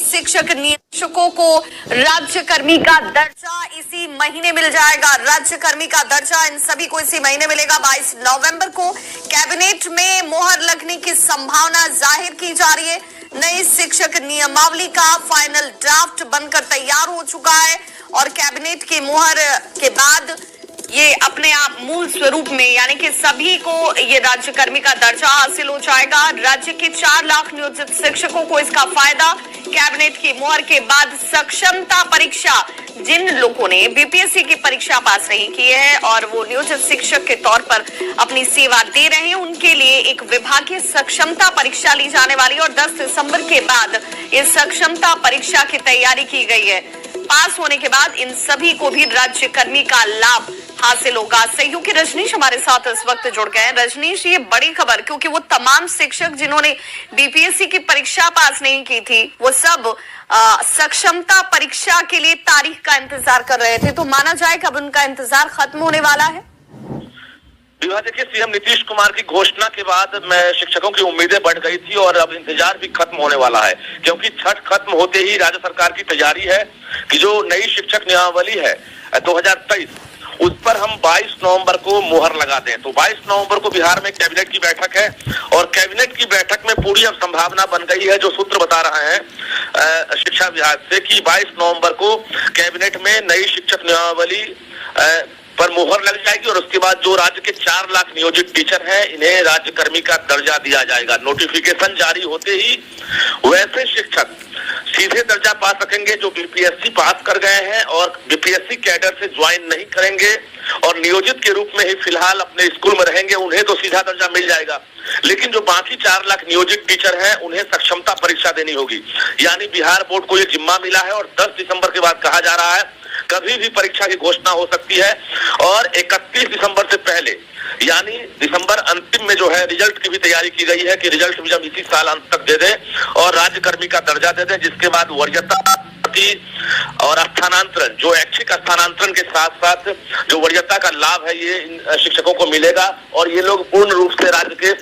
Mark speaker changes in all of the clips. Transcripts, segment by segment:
Speaker 1: शिक्षकों को राज्य कर्मी का दर्जा इसी महीने मिल जाएगा। राज्य कर्मी का दर्जा इन सभी को इसी महीने मिलेगा। 22 नवंबर को कैबिनेट में मोहर लगने की संभावना जाहिर की जा रही है। नई शिक्षक नियमावली का फाइनल ड्राफ्ट बनकर तैयार हो चुका है और कैबिनेट की मोहर के बाद ये अपने आप मूल स्वरूप में यानी कि सभी को ये राज्य कर्मी का दर्जा हासिल हो जाएगा। राज्य के 4 लाख नियोजित शिक्षकों को इसका फायदा। कैबिनेट की मोहर के बाद सक्षमता परीक्षा, जिन लोगों ने बीपीएससी की परीक्षा पास नहीं की है और वो नियोजित शिक्षक के तौर पर अपनी सेवा दे रहे हैं, उनके लिए एक विभागीय सक्षमता परीक्षा ली जाने वाली है और 10 दिसंबर के बाद इस सक्षमता परीक्षा की तैयारी की गई है। पास होने के बाद इन सभी को भी राज्य कर्मी का लाभ हासिल होगा। सहयोगी रजनीश हमारे साथ इस वक्त जुड़ गए हैं। रजनीश, ये बड़ी खबर, क्योंकि वो तमाम शिक्षक जिन्होंने बीपीएससी की परीक्षा पास नहीं की थी वो सब सक्षमता परीक्षा के लिए तारीख का इंतजार कर रहे थे, तो माना जाए कब उनका इंतजार खत्म होने वाला है?
Speaker 2: देखिए, सीएम नीतीश कुमार की घोषणा के बाद में शिक्षकों की उम्मीदें बढ़ गई थी और अब इंतजार भी खत्म होने वाला है, क्योंकि छठ खत्म होते ही राज्य सरकार की तैयारी है कि जो नई शिक्षक नियमावली है 2023 उस पर हम 22 नवंबर को मोहर लगा दें। तो 22 नवंबर को बिहार में कैबिनेट की बैठक है और कैबिनेट की बैठक में पूरी अब संभावना बन गई है, जो सूत्र बता रहे हैं शिक्षा विभाग से, कि 22 नवंबर को कैबिनेट में नई शिक्षक नियमावली पर मोहर लग जाएगी और उसके बाद जो राज्य के 4 लाख नियोजित टीचर हैं इन्हें राज्य कर्मी का दर्जा दिया जाएगा। नोटिफिकेशन जारी होते ही वैसे शिक्षक सीधे दर्जा पा सकेंगे जो बीपीएससी पास कर गए हैं और बीपीएससी कैडर से ज्वाइन नहीं करेंगे और नियोजित के रूप में ही फिलहाल अपने स्कूल में रहेंगे, उन्हें तो सीधा दर्जा मिल जाएगा। लेकिन जो बाकी 4 लाख नियोजित टीचर हैं उन्हें सक्षमता परीक्षा देनी होगी। यानी बिहार बोर्ड को ये जिम्मा मिला है और 10 दिसंबर के बाद कहा जा रहा है कभी भी परीक्षा की घोषणा हो सकती है और 31 दिसंबर से पहले यानी दिसंबर अंतिम में जो है रिजल्ट की भी तैयारी की गई है कि रिजल्ट भी जब इसी साल अंत तक दे दें और राज्य कर्मी का दर्जा दे दें, जिसके बाद वरीयता और स्थानांतरण, जो ऐच्छिक स्थानांतरण के साथ साथ जो वरीयता का लाभ है ये इन शिक्षकों को मिलेगा और ये लोग पूर्ण रूप से राज्य के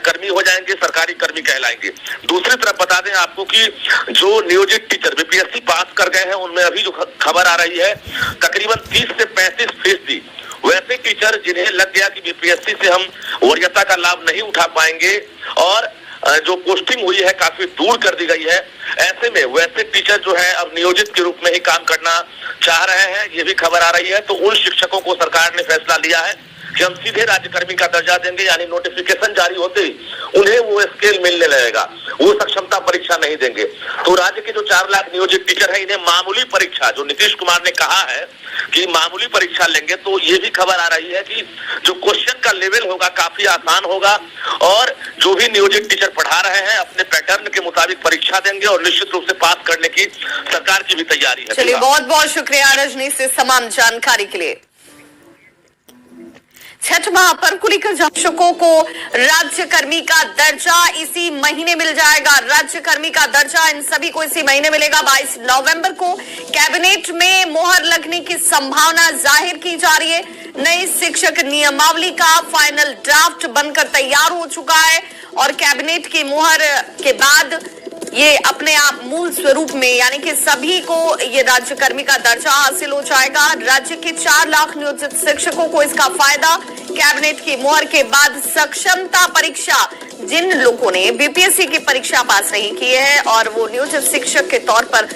Speaker 2: कर्मी हो जाएंगे, सरकारी कर्मी कहलाएंगे। दूसरी तरफ बता दें आपको कि जो नियोजित टीचर बीपीएससी पास कर गए हैं उनमें अभी जो खबर आ रही है तकरीबन 30 से 35% वैसे टीचर जिन्हें लग गया कि बीपीएससी से हम वरीयता का लाभ नहीं उठा पाएंगे और जो पोस्टिंग हुई है काफी दूर कर दी गई है, ऐसे में वैसे टीचर जो है अब नियोजित के रूप में ही काम करना चाह रहे हैं, ये भी खबर आ रही है। तो उन शिक्षकों को सरकार ने फैसला लिया है कि हम सीधे राज्य कर्मी का दर्जा देंगे, यानी नोटिफिकेशन जारी होते ही उन्हें वो स्केल मिलने लगेगा, वो सक्षमता परीक्षा नहीं देंगे। तो राज्य के जो 4 लाख नियोजित टीचर हैं इन्हें मामूली परीक्षा, जो नीतीश कुमार ने कहा है कि मामूली परीक्षा लेंगे, तो ये भी खबर आ रही है कि जो क्वेश्चन का लेवल होगा काफी आसान होगा और जो भी नियोजित टीचर पढ़ा रहे हैं अपने पैटर्न के मुताबिक परीक्षा देंगे और निश्चित रूप से पास करने की सरकार की भी तैयारी है।
Speaker 1: चलिए, बहुत बहुत शुक्रिया रजनीश इस तमाम जानकारी के लिए। छठ महापर्व को लेकर शिक्षकों को राज्य कर्मी का दर्जा इसी महीने मिल जाएगा। राज्य कर्मी का दर्जा इन सभी को इसी महीने मिलेगा। 22 नवंबर को कैबिनेट में मोहर लगने की संभावना जाहिर की जा रही है। नई शिक्षक नियमावली का फाइनल ड्राफ्ट बनकर तैयार हो चुका है और कैबिनेट की मोहर के बाद ये अपने आप मूल स्वरूप में यानी कि सभी को ये राज्य कर्मी का दर्जा हासिल हो जाएगा। राज्य के 4 लाख नियोजित शिक्षकों को इसका फायदा। कैबिनेट की मोहर के बाद सक्षमता परीक्षा, जिन लोगों ने बीपीएससी की परीक्षा पास नहीं की है और वो नियोजित शिक्षक के तौर पर